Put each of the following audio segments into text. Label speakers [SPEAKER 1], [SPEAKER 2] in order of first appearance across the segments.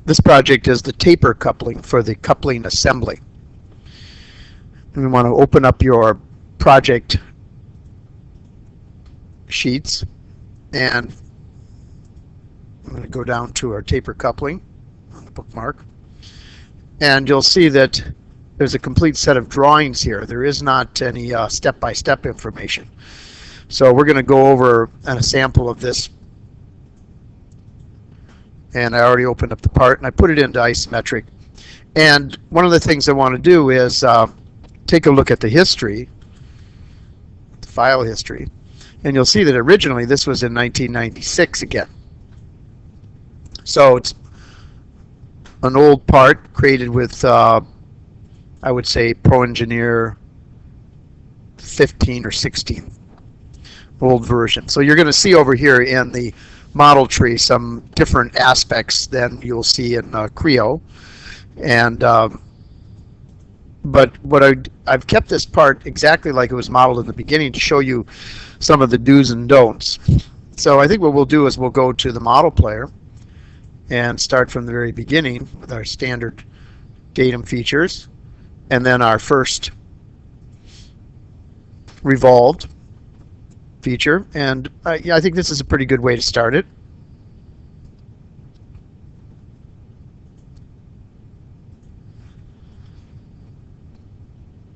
[SPEAKER 1] This project is the taper coupling for the coupling assembly. And we want to open up your project sheets, and I'm going to go down to our taper coupling on the bookmark, and you'll see that there's a complete set of drawings here. There is not any step-by-step information. So we're going to go over a sample of this, and I already opened up the part and I put it into isometric. And one of the things I want to do is take a look at the history, the file history, and you'll see that originally this was in 1996 again. So it's an old part created with, I would say, Pro Engineer 15 or 16, old version. So you're going to see over here in the model tree some different aspects than you'll see in Creo. And but what I've kept this part exactly like it was modeled in the beginning to show you some of the do's and don'ts. So I think what we'll do is we'll go to the model player and start from the very beginning with our standard datum features, and then our first revolved feature. And yeah, I think this is a pretty good way to start it.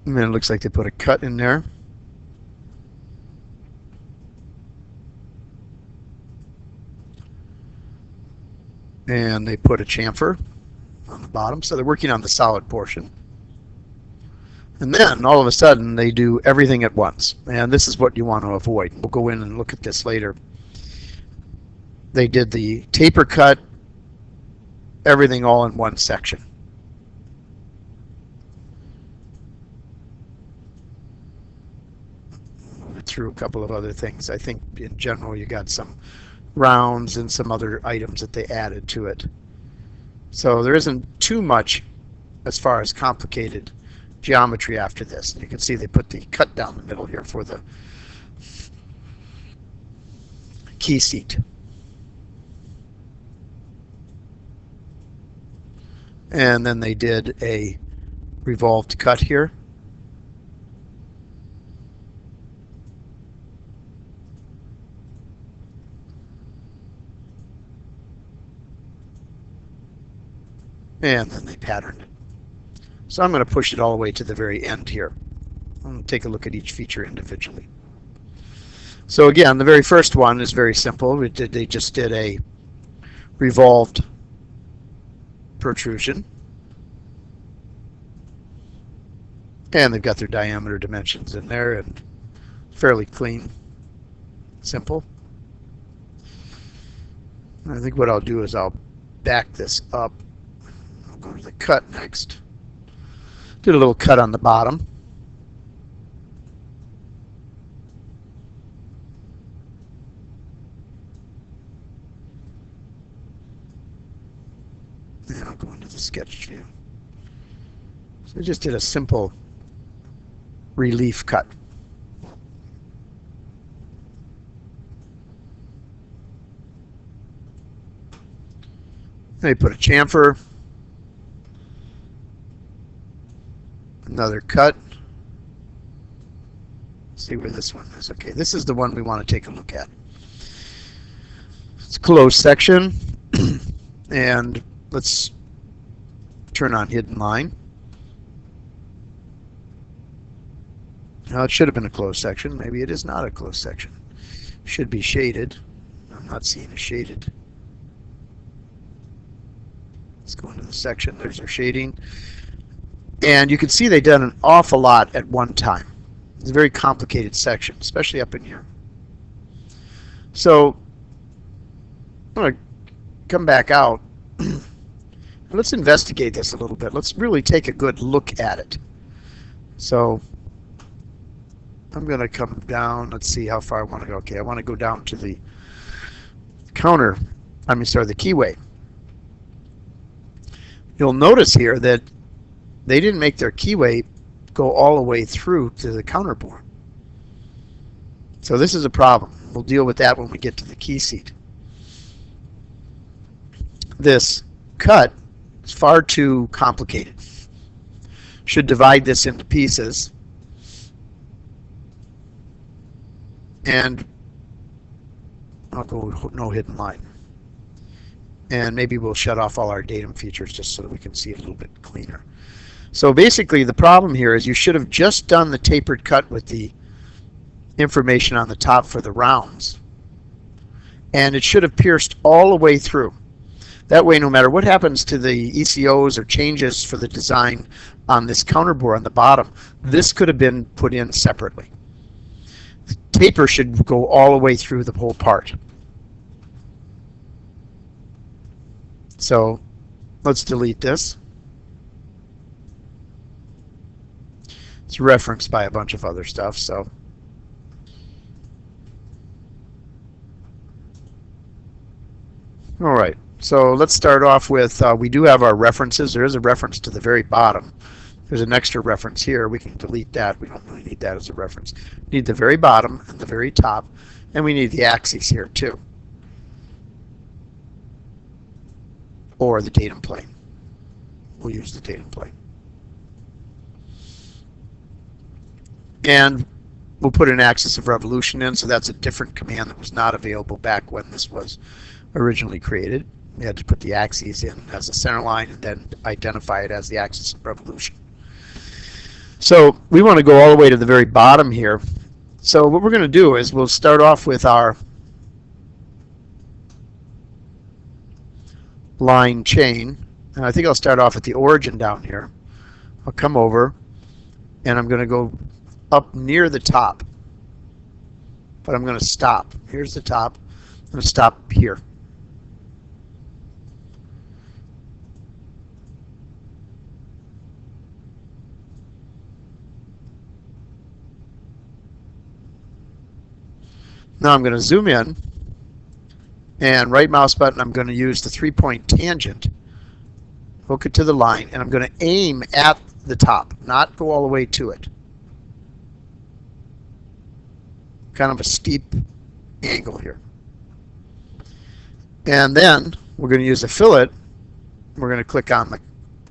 [SPEAKER 1] And then it looks like they put a cut in there. And they put a chamfer on the bottom, so they're working on the solid portion. And then all of a sudden they do everything at once, and this is what you want to avoid. We'll go in and look at this later. They did the taper cut, everything all in one section. Through a couple of other things. I think in general you got some rounds and some other items that they added to it. So there isn't too much as far as complicated geometry after this. You can see they put the cut down the middle here for the key seat. And then they did a revolved cut here. And then they patterned it. So I'm going to push it all the way to the very end here. I'm going to take a look at each feature individually. So again, the very first one is very simple. They just did a revolved protrusion. And they've got their diameter dimensions in there, and fairly clean, simple. And I think what I'll do is I'll back this up. Go to the cut next. Did a little cut on the bottom. And I'll go into the sketch view. So I just did a simple relief cut. Then I put a chamfer. Another cut. See where this one is. Okay, this is the one we want to take a look at. It's a closed section, and let's turn on hidden line. Now it should have been a closed section. Maybe it is not a closed section. Should be shaded. I'm not seeing a shaded. Let's go into the section. There's our shading. And you can see they've done an awful lot at one time. It's a very complicated section, especially up in here. So I'm going to come back out. Let's investigate this a little bit. Let's really take a good look at it. So I'm going to come down. Let's see how far I want to go. Okay, I want to go down to the counter. I mean, sorry, the keyway. You'll notice here that they didn't make their keyway go all the way through to the counter board. So this is a problem. We'll deal with that when we get to the key seat. This cut It's far too complicated. Should divide this into pieces. And I'll go no hidden line. And maybe we'll shut off all our datum features just so that we can see it a little bit cleaner. So basically the problem here is you should have just done the tapered cut with the information on the top for the rounds. And it should have pierced all the way through. That way, no matter what happens to the ECOs or changes for the design on this counterbore on the bottom, this could have been put in separately. The taper should go all the way through the whole part. So let's delete this. It's referenced by a bunch of other stuff, so all right. So let's start off with, we do have our references. There is a reference to the very bottom. There's an extra reference here. We can delete that. We don't really need that as a reference. We need the very bottom and the very top, and we need the axes here too, or the datum plane. We'll use the datum plane. And we'll put an axis of revolution in, so that's a different command that was not available back when this was originally created. We had to put the axes in as a center line and then identify it as the axis of revolution. So we want to go all the way to the very bottom here. So what we're going to do is we'll start off with our line chain. And I think I'll start off at the origin down here. I'll come over and I'm going to go up near the top. But I'm going to stop. Here's the top. I'm going to stop here. Now I'm going to zoom in, and right mouse button, I'm going to use the 3-point tangent, hook it to the line, and I'm going to aim at the top, not go all the way to it. Kind of a steep angle here. And then we're going to use a fillet. We're going to click on the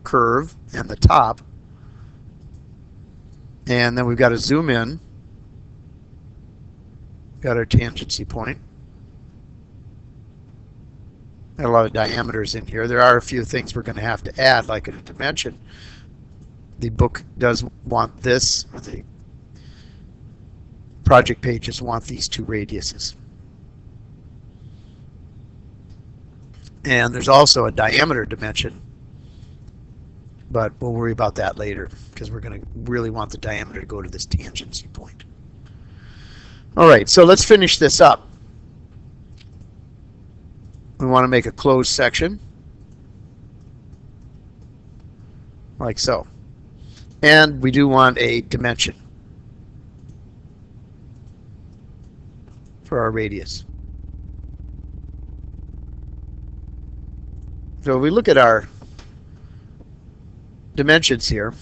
[SPEAKER 1] curve and the top, and then we've got to zoom in. Got our tangency point. Got a lot of diameters in here. There are a few things we're going to have to add, like a dimension. The book does want this. The project pages want these two radiuses. And there's also a diameter dimension, but we'll worry about that later because we're going to really want the diameter to go to this tangency point. All right, so let's finish this up. We want to make a closed section, like so. And we do want a dimension for our radius. So if we look at our dimensions here,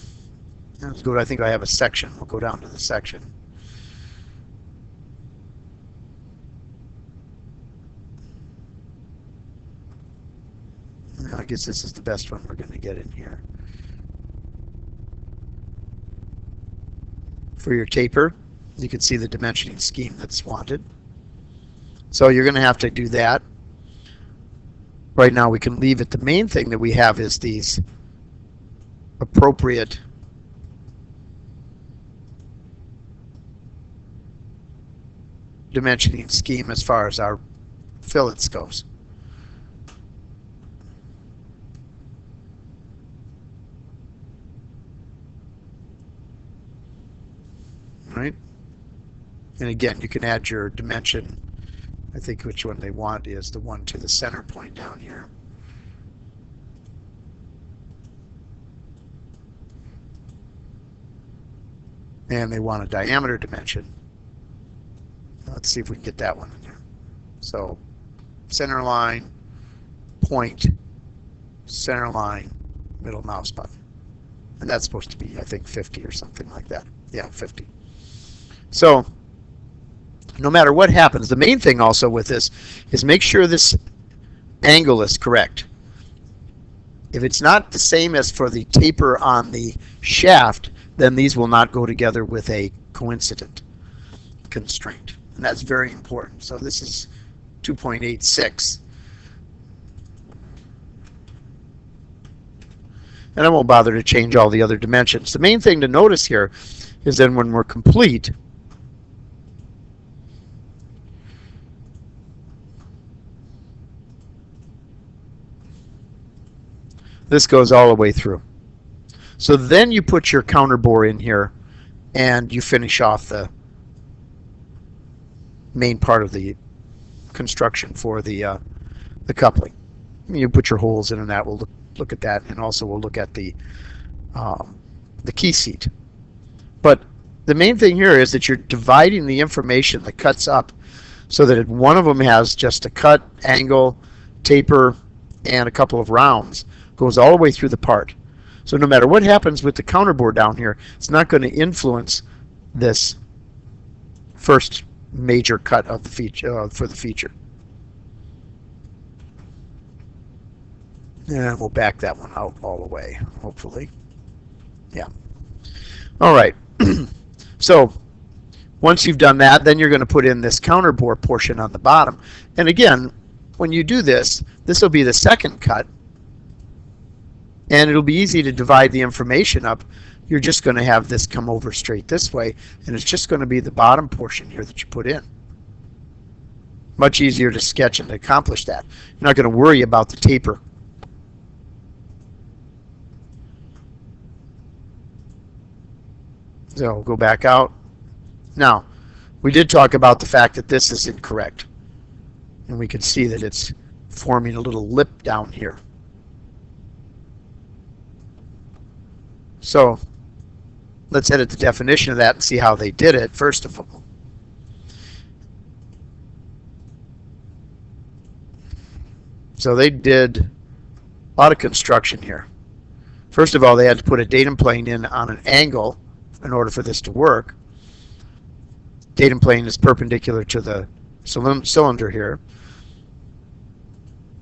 [SPEAKER 1] let's go. I think I have a section. We'll go down to the section. I guess this is the best one we're going to get in here. For your taper, you can see the dimensioning scheme that's wanted. So you're going to have to do that. Right now we can leave it. The main thing that we have is these appropriate dimensioning scheme as far as our fillets goes. Right? And again, you can add your dimension. I think which one they want is the one to the center point down here. And they want a diameter dimension. Let's see if we can get that one in there. So center line, point, center line, middle mouse button. And that's supposed to be, I think, 50 or something like that. Yeah, 50. So no matter what happens, the main thing also with this is make sure this angle is correct. If it's not the same as for the taper on the shaft, then these will not go together with a coincident constraint. And that's very important. So this is 2.86. And I won't bother to change all the other dimensions. The main thing to notice here is then when we're complete, this goes all the way through. So then you put your counter bore in here and you finish off the main part of the construction for the coupling. You put your holes in, and that will look at that, and also we'll look at the key seat. But the main thing here is that you're dividing the information that cuts up so that if one of them has just a cut, angle, taper, and a couple of rounds, goes all the way through the part. So no matter what happens with the counter bore down here, it's not going to influence this first major cut of the feature for the feature. And we'll back that one out all the way, hopefully. Yeah. All right. So once you've done that, then you're going to put in this counter bore portion on the bottom. And again, when you do this, this will be the second cut. And it'll be easy to divide the information up. You're just going to have this come over straight this way, and it's just going to be the bottom portion here that you put in. Much easier to sketch and to accomplish that. You're not going to worry about the taper. So we'll go back out. Now, we did talk about the fact that this is incorrect. And we can see that it's forming a little lip down here. So let's edit the definition of that and see how they did it, first of all. So they did a lot of construction here. First of all, they had to put a datum plane in on an angle in order for this to work. Datum plane is perpendicular to the cylinder here.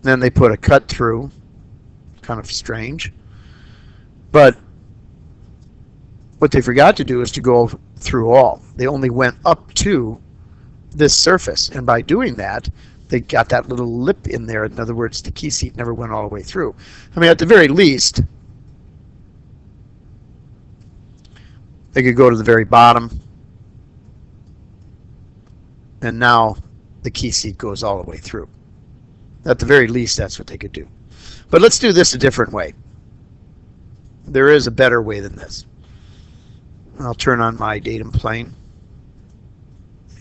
[SPEAKER 1] Then they put a cut through, kind of strange. But what they forgot to do is to go through all. They only went up to this surface, and by doing that, they got that little lip in there. In other words, the key seat never went all the way through. I mean, at the very least, they could go to the very bottom, and now the key seat goes all the way through. At the very least, that's what they could do. But let's do this a different way. There is a better way than this. I'll turn on my datum plane,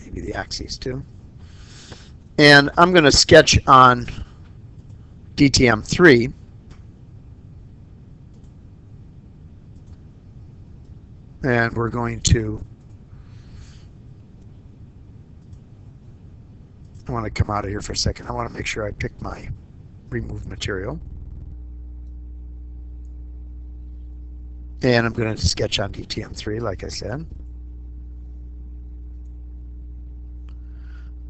[SPEAKER 1] maybe the axes too. And I'm going to sketch on DTM3. And we're going to, I want to come out of here for a second. I want to make sure I pick my remove material. And I'm going to sketch on DTM3, like I said.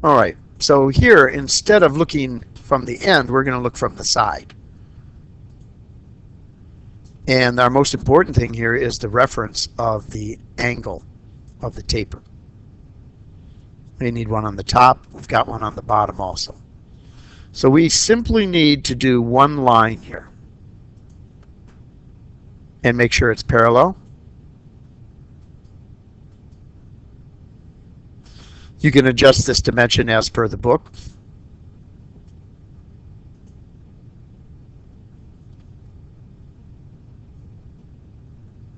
[SPEAKER 1] All right, so here, instead of looking from the end, we're going to look from the side. And our most important thing here is the reference of the angle of the taper. We need one on the top. We've got one on the bottom also. So we simply need to do one line here and make sure it's parallel. You can adjust this dimension as per the book.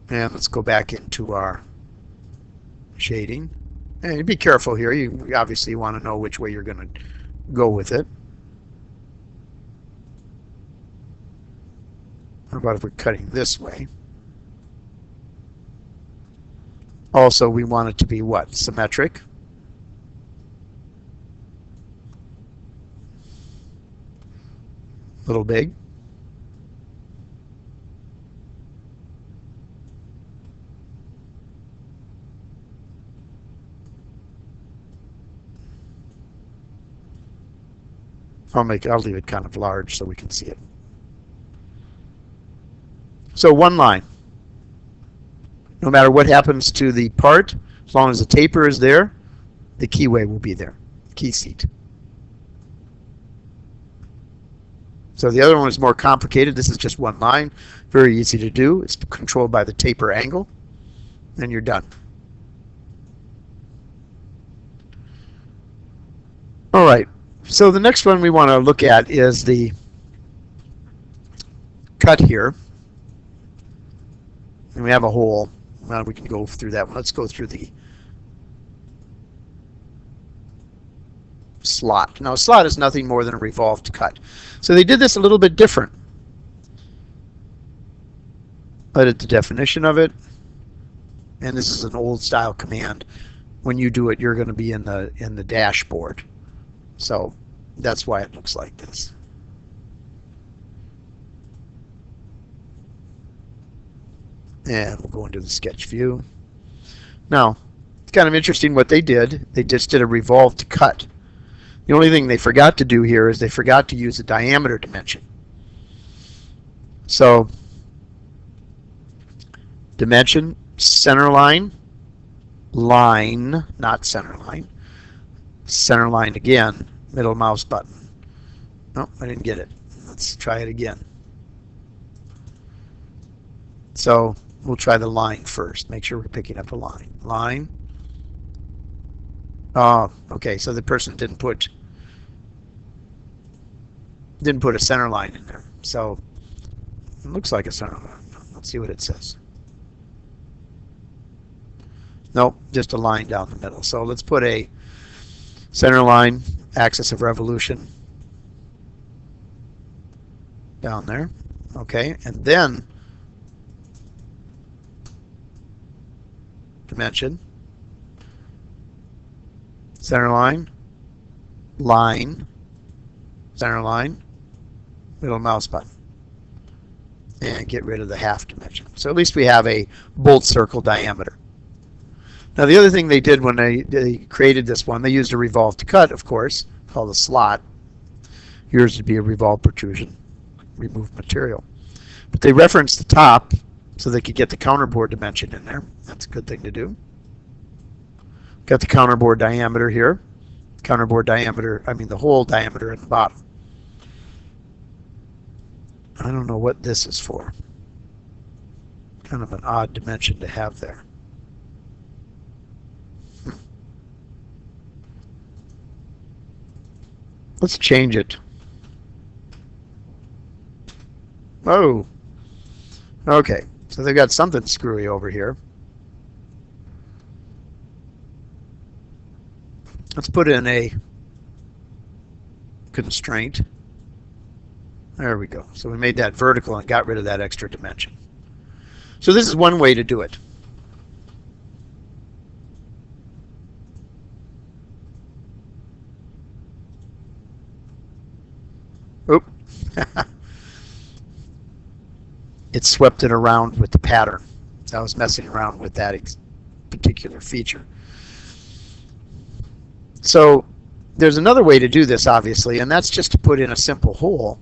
[SPEAKER 1] And let's go back into our shading. And be careful here. You obviously want to know which way you're going to go with it. How about if we're cutting this way? Also, we want it to be what? Symmetric. A little big. I'll leave it kind of large so we can see it. So one line. No matter what happens to the part, as long as the taper is there, the keyway will be there, key seat. So the other one is more complicated. This is just one line, very easy to do. It's controlled by the taper angle, and you're done. All right, so the next one we want to look at is the cut here. And we have a hole. Well, we can go through that one. Let's go through the slot. Now, a slot is nothing more than a revolved cut. So they did this a little bit different. Edit the definition of it. And this is an old style command. When you do it, you're going to be in the dashboard. So that's why it looks like this. And we'll go into the sketch view. Now, it's kind of interesting what they did. They just did a revolved cut. The only thing they forgot to do here is they forgot to use the diameter dimension. So, dimension, center line, line, not center line, center line again, middle mouse button. No, I didn't get it. Let's try it again. So, we'll try the line first. Make sure we're picking up a line. Line. Oh, okay, so the person didn't put a center line in there. So it looks like a center line. Let's see what it says. Nope, just a line down the middle. So let's put a center line, axis of revolution down there. Okay, and then dimension, center line, line, center line, middle mouse button, and get rid of the half dimension. So at least we have a bolt circle diameter. Now the other thing they did when they created this one, they used a revolved cut, of course, called a slot. Yours would be a revolved protrusion, remove material. But they referenced the top so they could get the counterbore dimension in there. That's a good thing to do. Got the counterbore diameter here. Counterbore diameter, I mean the hole diameter at the bottom. I don't know what this is for. Kind of an odd dimension to have there. Let's change it. Oh. Okay, so they've got something screwy over here. Let's put in a constraint. There we go. So we made that vertical and got rid of that extra dimension. So this is one way to do it. Oop. It swept it around with the pattern. So I was messing around with that particular feature. So there's another way to do this, obviously, and that's just to put in a simple hole.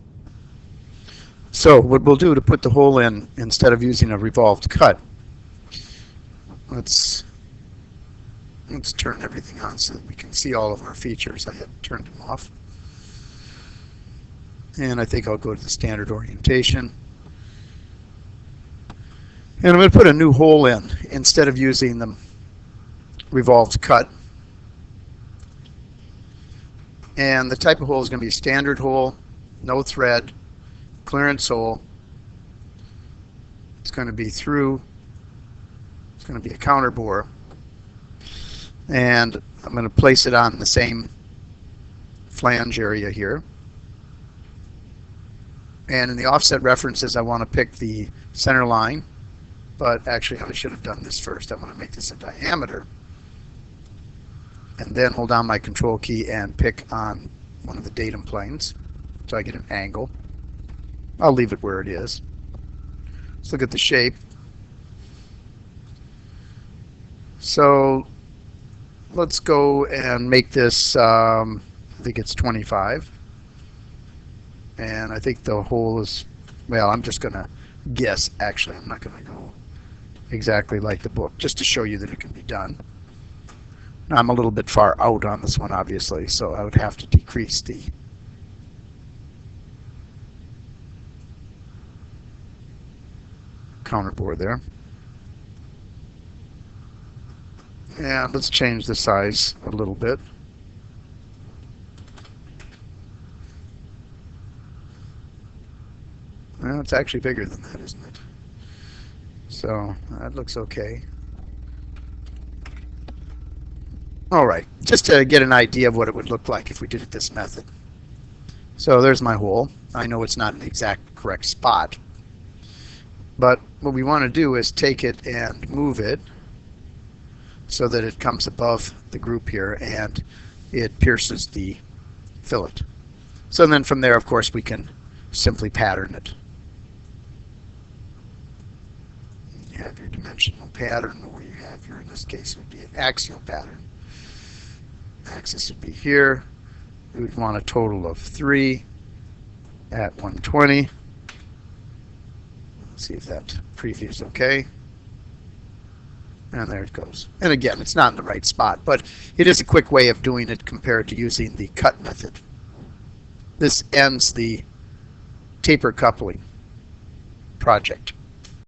[SPEAKER 1] So what we'll do to put the hole in, instead of using a revolved cut, let's turn everything on so that we can see all of our features. I had turned them off. And I think I'll go to the standard orientation. And I'm going to put a new hole in instead of using the revolved cut. And the type of hole is going to be standard hole, no thread, clearance hole. It's going to be through. It's going to be a counter bore. And I'm going to place it on the same flange area here. And in the offset references, I want to pick the center line. But actually, I should have done this first. I want to make this a diameter. And then hold down my control key and pick on one of the datum planes so I get an angle. I'll leave it where it is. Let's look at the shape. So let's go and make this, I think it's 25. And I think the hole is, well, I'm just going to guess. Actually, I'm not going to go exactly like the book, just to show you that it can be done. Now, I'm a little bit far out on this one, obviously, so I would have to decrease the counterbore there. And let's change the size a little bit. Well, it's actually bigger than that, isn't it? So that looks okay. All right, just to get an idea of what it would look like if we did it this method. So there's my hole. I know it's not an exact correct spot, but what we want to do is take it and move it so that it comes above the group here and it pierces the fillet. So then from there, of course, we can simply pattern it. You have your dimensional pattern, or you have your, in this case, it would be an axial pattern. Axis would be here. We would want a total of 3 at 120. Let's see if that preview is okay. And there it goes. And again, it's not in the right spot, but it is a quick way of doing it compared to using the cut method. This ends the taper coupling project.